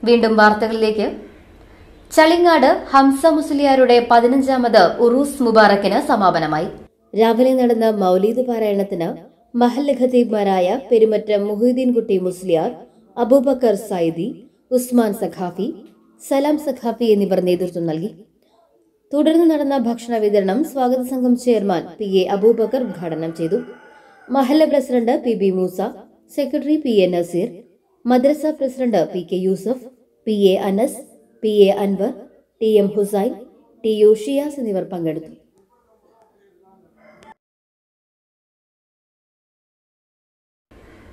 വീണ്ടും വാർത്തകളിലേക്ക്. ചളിങ്ങാട് ഹംസ മുസ്ലിയാരുടെ 15ാമത് ഉറൂസ് മുബാറക്കിന് സമാപനമായി. രാവിലെ നടന്ന മൗലീദ് പാരായണത്തിന് മഹല്ല് ഖതീബ്മാരായ പെരുമറ്റം മുഹീദ്ദീൻകുട്ടി മുസ്ലിയാർ, അബൂബക്കർ സൈദി, ഉസ്മാൻ സഖാഫി, സലാം സഖാഫി എന്നിവർ നേതൃത്വം നൽകി. തുടർന്ന് നടന്ന ഭക്ഷണ വിതരണം സ്വാഗത സംഘം ചെയർമാൻ PA അബൂബക്കർ ഉദ്ഘാടനം ചെയ്തു. മഹല്ല് president PB Moosa, secretary PA Naseer, മദ്രസ president PK Yusuf, PA Anas, PA Anwar, TM Hussain, TU Shiyas എന്നിവർ പങ്കെടുത്തു.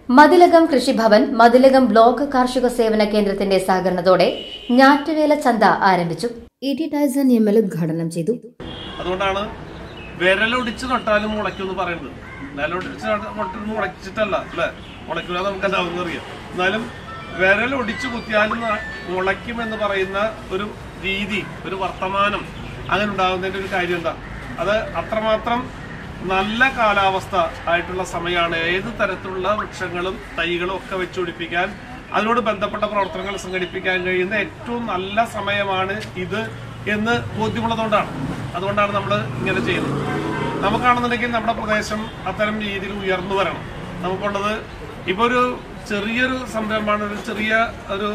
മതിലകം കൃഷിഭവൻ, മതിലകം ബ്ലോക്ക് കാർഷിക സേവന കേന്ദ്രത്തിന്റെ സഹകരണത്തോടെ ഞാറ്റുവേല ചന്ത ആരംഭിച്ചു. ET ടൈസൺ ML ഉദ്ഘാടനം ചെയ്തു. അതുകൊണ്ടാണ് വിരലൊടിച്ച് നട്ടാലും മുളയ്ക്കുമെന്ന് പറയുന്നത്. നിലൊടിച്ച് മുളച്ചിട്ടല്ല അല്ലെ, മുളയ്ക്കില്ല നമുക്കെല്ലാവരും അറിയാം. എന്നാലും വിരലൊടിച്ചു കുത്തിയാലും മുളയ്ക്കുമെന്ന് പറയുന്ന ഒരു രീതി, ഒരു വർത്തമാനം അങ്ങനെ ഉണ്ടാകുന്നതിന്റെ ഒരു കാര്യം എന്താ? അത് അത്രമാത്രം നല്ല കാലാവസ്ഥ ആയിട്ടുള്ള സമയമാണ്. ഏത് തരത്തിലുള്ള വൃക്ഷങ്ങളും തൈകളും ഒക്കെ വെച്ചുപിടിപ്പിക്കാൻ, അതിനോട് ബന്ധപ്പെട്ട പ്രവർത്തനങ്ങൾ സംഘടിപ്പിക്കാൻ കഴിയുന്ന ഏറ്റവും നല്ല സമയമാണ് ഇത് എന്ന് ബോധ്യമുള്ളതുകൊണ്ടാണ്. അതുകൊണ്ടാണ് നമ്മൾ ഇങ്ങനെ ചെയ്യുന്നത്. നമുക്കാണെന്നുണ്ടെങ്കിൽ നമ്മുടെ പ്രദേശം അത്തരം രീതിയിൽ ഉയർന്നു വരണം. നമുക്കുള്ളത് ഇപ്പോൾ ഒരു ചെറിയൊരു സംരംഭമാണ്, ഒരു ചെറിയ ഒരു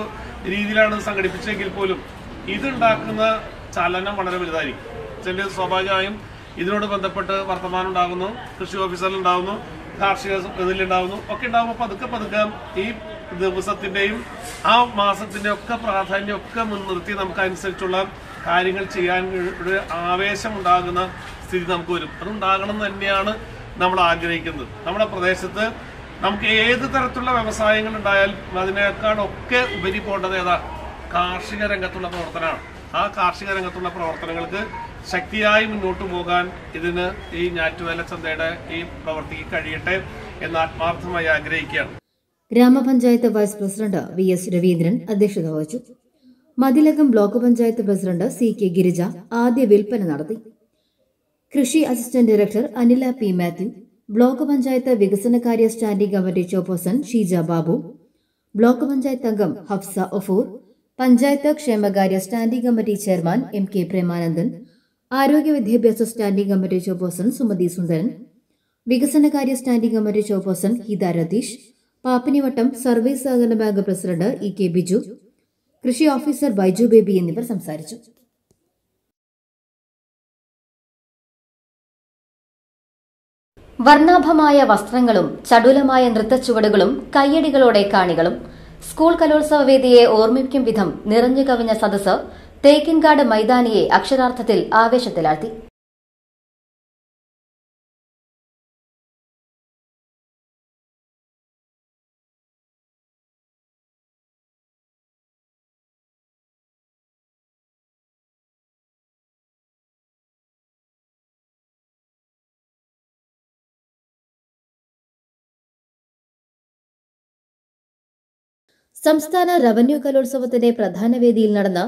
രീതിയിലാണ് സംഘടിപ്പിച്ചെങ്കിൽ പോലും ഇതുണ്ടാക്കുന്ന ചലനം വളരെ വലുതായിരിക്കും. ചില സ്വാഭാവികമായും ഇതിനോട് ബന്ധപ്പെട്ട് വർത്തമാനം ഉണ്ടാകുന്നു, കൃഷി ഓഫീസറിൽ ഉണ്ടാകുന്നു, കാർഷിക ഇതിലുണ്ടാകുന്നു, ഒക്കെ ഉണ്ടാകുമ്പോൾ പതുക്കെ പതുക്കെ ഈ ദിവസത്തിന്റെയും ആ മാസത്തിന്റെ ഒക്കെ പ്രാധാന്യം ഒക്കെ മുൻനിർത്തി നമുക്ക് അനുസരിച്ചുള്ള കാര്യങ്ങൾ ചെയ്യാൻ ഒരു ആവേശം ഉണ്ടാകുന്ന സ്ഥിതി നമുക്ക് വരും. അതുണ്ടാകണം തന്നെയാണ് നമ്മൾ ആഗ്രഹിക്കുന്നത്. നമ്മുടെ പ്രദേശത്ത് നമുക്ക് ഏത് തരത്തിലുള്ള വ്യവസായങ്ങൾ ഉണ്ടായാലും അതിനേക്കാളൊക്കെ ഉപരി പോകേണ്ടത് ഏതാ? കാർഷിക രംഗത്തുള്ള പ്രവർത്തനമാണ്. ആ കാർഷിക രംഗത്തുള്ള പ്രവർത്തനങ്ങൾക്ക് ശക്തിയായി മുന്നോട്ട് പോകാൻ ഇതിന് ഈ ഞാറ്റുവേല ചന്തയുടെ ഈ പ്രവൃത്തിക്ക് കഴിയട്ടെ എന്ന് ആത്മാർത്ഥമായി ആഗ്രഹിക്കുകയാണ്. ഗ്രാമപഞ്ചായത്ത് വൈസ് പ്രസിഡന്റ് VS രവീന്ദ്രൻ അധ്യക്ഷത വഹിച്ചു. Mathilakam block panchayat president CK Girija ആദ്യ വിൽപ്പന നടത്തി. കൃഷി assistant director Anila P Mathew, block panchayat വികസനകാര്യ standing committee chairperson Sheeja Babu, block panchayat അംഗം ഹഫ്സ ഒഫൂർ, പഞ്ചായത്ത് ക്ഷേമകാര്യ standing committee chairman MK Premanandan, ആരോഗ്യ വിദ്യാഭ്യാസ standing committee chairperson Sumathi Sundaran, വികസനകാര്യ standing committee chairperson Hitha Ratheesh, Pappinivattam service സഹകരണ ബാങ്ക് പ്രസിഡന്റ് EK ബിജു, കൃഷി ഓഫീസർ ബൈജു ബേബി എന്നിവർ സംസാരിച്ചു. വർണ്ണാഭമായ വസ്ത്രങ്ങളും ചടുലമായ നൃത്തച്ചുവടുകളും കയ്യടികളോടെ കാണികളും സ്കൂൾ കലോത്സവ വേദിയെ ഓർമ്മിപ്പിക്കും വിധം നിറഞ്ഞു കവിഞ്ഞ സദസ്സ് തേക്കിൻകാട് മൈതാനിയെ അക്ഷരാർത്ഥത്തിൽ ആവേശത്തിലാഴ്ത്തി. സംസ്ഥാന റവന്യൂ കലോത്സവത്തിന്റെ പ്രധാന വേദിയിൽ നടന്ന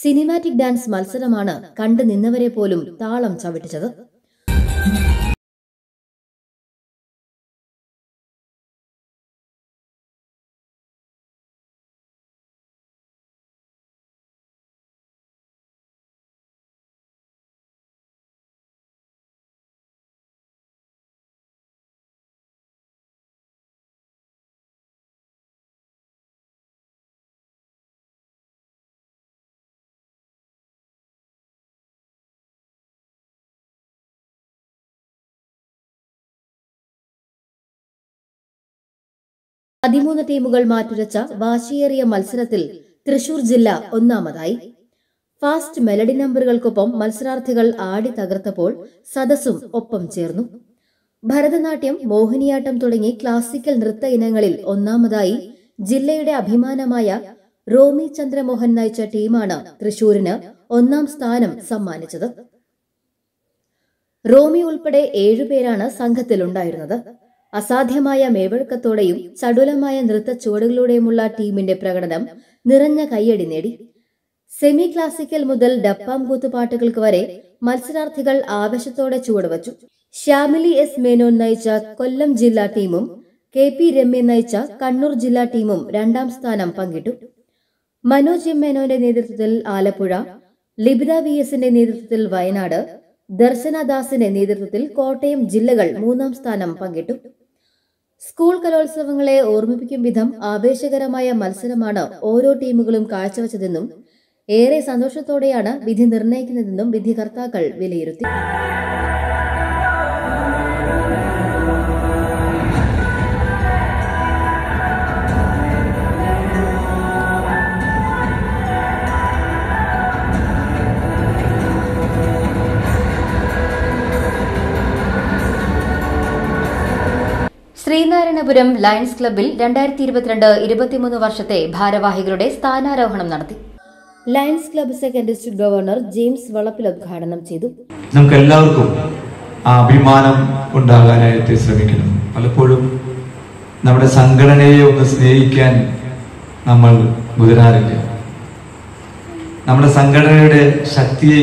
സിനിമാറ്റിക് ഡാൻസ് മത്സരമാണ് കണ്ടു നിന്നവരെ പോലും താളം ചവിട്ടിച്ചത്. പതിമൂന്ന് ടീമുകൾ മാറ്റുരച്ച വാശിയേറിയ മത്സരത്തിൽ തൃശൂർ ജില്ല ഒന്നാമതായി. ഫാസ്റ്റ് മെലഡി നമ്പറുകൾക്കൊപ്പം മത്സരാർത്ഥികൾ ആടി തകർത്തപ്പോൾ സദസ്സും ഒപ്പം ചേർന്നു. ഭരതനാട്യം, മോഹിനിയാട്ടം തുടങ്ങി ക്ലാസിക്കൽ നൃത്ത ഇനങ്ങളിൽ ഒന്നാമതായി ജില്ലയുടെ അഭിമാനമായ റോമി ചന്ദ്രമോഹൻ നയിച്ച ടീമാണ് തൃശൂരിന് ഒന്നാം സ്ഥാനം സമ്മാനിച്ചത്. റോമി ഉൾപ്പെടെ 7 പേരാണ് സംഘത്തിലുണ്ടായിരുന്നത്. അസാധ്യമായ മേവഴക്കത്തോടെയും ചടുലമായ നൃത്ത ചുവടുകളുടെയുമുള്ള ടീമിന്റെ പ്രകടനം നിറഞ്ഞ കയ്യടി നേടി. സെമി ക്ലാസിക്കൽ മുതൽ ഡപ്പാംകൂത്ത് പാട്ടുകൾക്ക് വരെ മത്സരാർത്ഥികൾ ആവേശത്തോടെ ചുവടുവച്ചു. ശ്യാമിലി S മേനോൻ നയിച്ച കൊല്ലം ജില്ലാ ടീമും KP രമ്യ നയിച്ച കണ്ണൂർ ജില്ലാ ടീമും 2ാം സ്ഥാനം പങ്കിട്ടു. മനോജ് എം മേനോന്റെ നേതൃത്വത്തിൽ ആലപ്പുഴ, ലിബിത VSന്റെ നേതൃത്വത്തിൽ വയനാട്, ദർശന ദാസിന്റെ നേതൃത്വത്തിൽ കോട്ടയം ജില്ലകൾ 3ാം സ്ഥാനം പങ്കിട്ടു. സ്കൂൾ കലോത്സവങ്ങളെ ഓർമ്മിപ്പിക്കും വിധം ആവേശകരമായ മത്സരമാണ് ഓരോ ടീമുകളും കാഴ്ചവെച്ചതെന്നും ഏറെ സന്തോഷത്തോടെയാണ് വിധി നിർണ്ണയിക്കുന്നതെന്നും വിധികർത്താക്കൾ വിലയിരുത്തി. ശ്രീനാരായണപുരം ലയൺസ് ക്ലബ്ബിൽ 2022-23 വർഷത്തെ ഭാരവാഹികളുടെ സ്ഥാനാരോഹണം നടത്തി. Lions club second district governor James വളപ്പിൽ ഉദ്ഘാടനം ചെയ്തു. നമുക്ക് എല്ലാവർക്കും ആ അഭിമാനം ഉണ്ടാകാനായിട്ട് ശ്രമിക്കണം. പലപ്പോഴും നമ്മുടെ സംഘടനയെ ഒന്ന് സ്നേഹിക്കാൻ നമ്മൾ മുതിരാറില്ല. നമ്മുടെ സംഘടനയുടെ ശക്തിയെ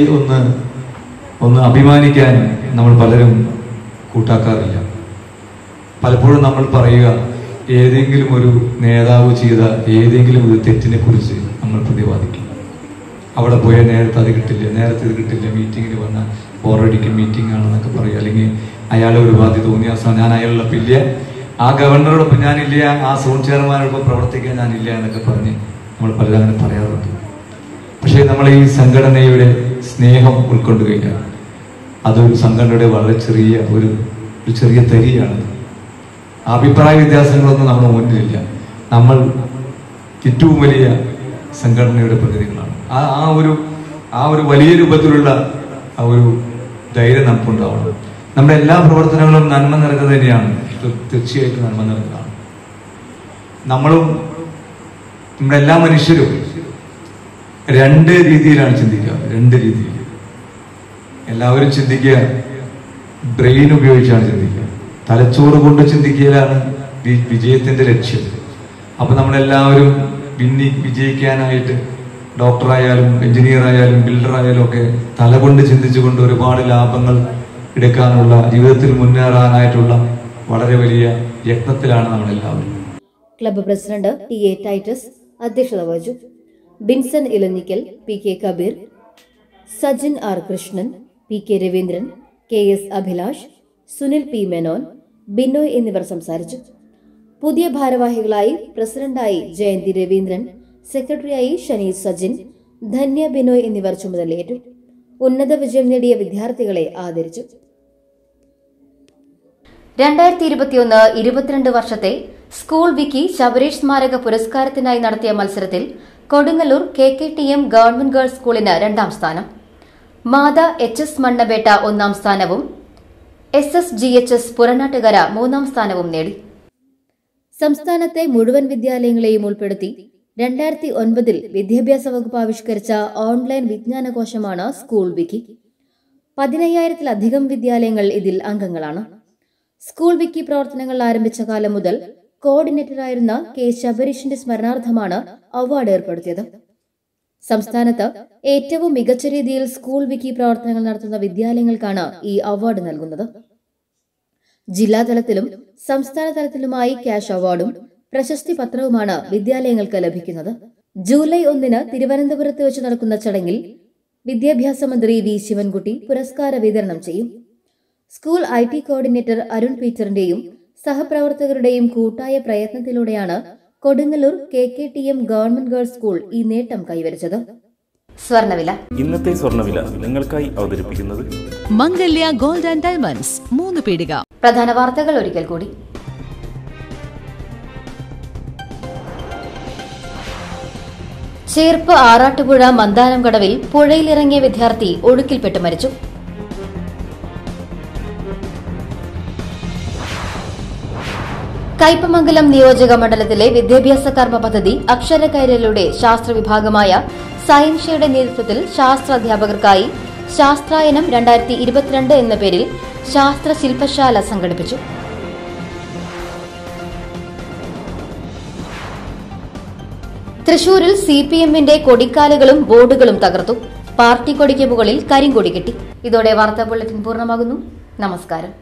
ഒന്ന് അഭിമാനിക്കാൻ നമ്മൾ പലരും കൂട്ടാക്കാറില്ല. പലപ്പോഴും നമ്മൾ പറയുക, ഏതെങ്കിലും ഒരു നേതാവ് ചെയ്ത ഏതെങ്കിലും ഒരു തെറ്റിനെ കുറിച്ച് നമ്മൾ പ്രതിപാദിക്കും. അവിടെ പോയാൽ നേരത്തെ അത് കിട്ടില്ല, മീറ്റിങ്ങിന് വന്നാൽ ബോറടിക്കും, മീറ്റിംഗ് ആണെന്നൊക്കെ പറയും. അല്ലെങ്കിൽ അയാളെ ഒരു ബാധ്യത തോന്നിയ ഞാൻ അയാളോടൊപ്പം ഇല്ല, ആ ഗവർണറോടൊപ്പം ഞാനില്ല, ആ സോൺ ചെയർമാനോടൊപ്പം പ്രവർത്തിക്കാൻ ഞാനില്ല എന്നൊക്കെ പറഞ്ഞ് നമ്മൾ പലരും അങ്ങനെ പറയാറുണ്ട്. പക്ഷേ നമ്മൾ ഈ സംഘടനയുടെ സ്നേഹം ഉൾക്കൊണ്ടു കഴിഞ്ഞാൽ അതൊരു സംഘടനയുടെ വളരെ ചെറിയ തരിയാണ്. അഭിപ്രായ വ്യത്യാസങ്ങളൊന്നും നമ്മുടെ മുന്നിലില്ല. നമ്മൾ ഏറ്റവും വലിയ സംഘടനയുടെ പ്രതിനിധികളാണ്. ആ ഒരു വലിയ രൂപത്തിലുള്ള ആ ഒരു ധൈര്യം നമുക്കുണ്ടാവണം. നമ്മുടെ എല്ലാ പ്രവർത്തനങ്ങളും നന്മ നിറഞ്ഞത് തന്നെയാണ്. തീർച്ചയായിട്ടും നന്മ നിറഞ്ഞതാണ്. നമ്മളും നമ്മുടെ എല്ലാ മനുഷ്യരും 2 രീതിയിലാണ് ചിന്തിക്കുക. 2 രീതിയിൽ എല്ലാവരും ചിന്തിക്കുക. ബ്രെയിൻ ഉപയോഗിച്ചാണ് ചിന്തിക്കുക. തലച്ചോറ് കൊണ്ട് ചിന്തിക്കലാണ് വിജയത്തിന്റെ ലക്ഷ്യം. അപ്പൊ നമ്മളെല്ലാവരും വിജയിക്കാനായിട്ട് ഡോക്ടറായാലും എഞ്ചിനീയർ ആയാലും ബിൽഡർ ആയാലും ഒക്കെ തലകൊണ്ട് ചിന്തിച്ചുകൊണ്ട് ഒരുപാട് ലാഭങ്ങൾ എടുക്കാനുള്ള, ജീവിതത്തിൽ മുന്നേറാനായിട്ടുള്ള വളരെ വലിയ യത്നത്തിലാണ് നമ്മളെല്ലാവരും. ക്ലബ്ബ് പ്രസിഡന്റ് TA ടൈറ്റസ് അധ്യക്ഷത വഹിച്ചു. Binson Elanjikkal, PK Kabir, Sajin R Krishnan, PK Raveendran, KS Abhilash, Sunil P Menon, Binoy എന്നിവർ സംസാരിച്ചു. പുതിയ ഭാരവാഹികളായി പ്രസിഡന്റായി ജയന്തി രവീന്ദ്രൻ, സെക്രട്ടറിയായി ഷനീസ് സജിൻ, ധന്യ ബിനോയ് എന്നിവർ ചുമതലയേറ്റു. ഉന്നത വിജയം നേടിയ വിദ്യാർത്ഥികളെ ആദരിച്ചു. 2021-22 വർഷത്തെ സ്കൂൾ വിക്കി ശബരീഷ് സ്മാരക പുരസ്കാരത്തിനായി നടത്തിയ മത്സരത്തിൽ കൊടുങ്ങല്ലൂർ KKTM ഗവൺമെന്റ് ഗേൾസ് സ്കൂളിന് 2ാം സ്ഥാനം, മാതാ HS മണ്ണബേട്ട 1ാം സ്ഥാനവും SSGHS പുറനാട്ടുകര 3ാം സ്ഥാനവും നേടി. സംസ്ഥാനത്തെ മുഴുവൻ വിദ്യാലയങ്ങളെയും ഉൾപ്പെടുത്തി 2009 വിദ്യാഭ്യാസ വകുപ്പ് ആവിഷ്കരിച്ച ഓൺലൈൻ വിജ്ഞാനകോശമാണ് സ്കൂൾ വിക്കി. 15,000-ലധികം വിദ്യാലയങ്ങൾ ഇതിൽ അംഗങ്ങളാണ്. സ്കൂൾ വിക്കി പ്രവർത്തനങ്ങൾ ആരംഭിച്ച കാലം മുതൽ കോർഡിനേറ്ററായിരുന്ന K ശബരീഷിന്റെ സ്മരണാർത്ഥമാണ് അവാർഡ് ഏർപ്പെടുത്തിയത്. സംസ്ഥാനത്ത് ഏറ്റവും മികച്ച രീതിയിൽ സ്കൂൾ വിക്കി പ്രവർത്തനങ്ങൾ നടത്തുന്ന വിദ്യാലയങ്ങൾക്കാണ് ഈ അവാർഡ് നൽകുന്നത്. ജില്ലാതലത്തിലും സംസ്ഥാന തലത്തിലുമായി ക്യാഷ് അവാർഡും പ്രശസ്തി പത്രവുമാണ് വിദ്യാലയങ്ങൾക്ക് ലഭിക്കുന്നത്. ജൂലൈ 1 തിരുവനന്തപുരത്ത് വെച്ച് നടക്കുന്ന ചടങ്ങിൽ വിദ്യാഭ്യാസ മന്ത്രി V ശിവൻകുട്ടി പുരസ്കാര വിതരണം ചെയ്യും. സ്കൂൾ IT കോർഡിനേറ്റർ അരുൺ പീറ്ററിന്റെയും സഹപ്രവർത്തകരുടെയും കൂട്ടായ പ്രയത്നത്തിലൂടെയാണ് Kodungallur KKTM government girls school ഈ നേട്ടം കൈവരിച്ചത്. സ്വർണ്ണവില. ഇന്നത്തെ സ്വർണ്ണവില നിങ്ങൾക്കായി അവതരിപ്പിക്കുന്നത് മംഗല്യ ഗോൾഡ് ആൻഡ് ഡയമണ്ട്സ് 3 പീടിക. പ്രധാന വാർത്തകൾ ഒരിക്കൽ കൂടി. ചേർപ്പ് ആറാട്ടുപുഴ മന്ദാനം കടവിൽ പുഴയിലിറങ്ങിയ വിദ്യാർത്ഥി ഒഴുക്കിൽപ്പെട്ട് മരിച്ചു. കയ്പമംഗലം നിയോജക മണ്ഡലത്തിലെ വിദ്യാഭ്യാസ കർമ്മ പദ്ധതി അക്ഷരകൈരളിയുടെ ശാസ്ത്ര വിഭാഗമായ സയൻഷയുടെ നേതൃത്വത്തിൽ ശാസ്ത്ര അധ്യാപകർക്കായി ശാസ്ത്രായനം 2022 എന്ന പേരിൽ ശാസ്ത്ര ശില്പശാല സംഘടിപ്പിച്ചു. തൃശൂരിൽ CPMന്റെ കൊടിക്കാലുകളും ബോർഡുകളും തകർത്തു. പാർട്ടി കൊടിക്ക് മുകളിൽ കരിങ്കൊടി കെട്ടി. ഇതോടെ വാർത്താ ബുള്ളറ്റിൻ പൂർണ്ണമാകുന്നു. നമസ്കാരം.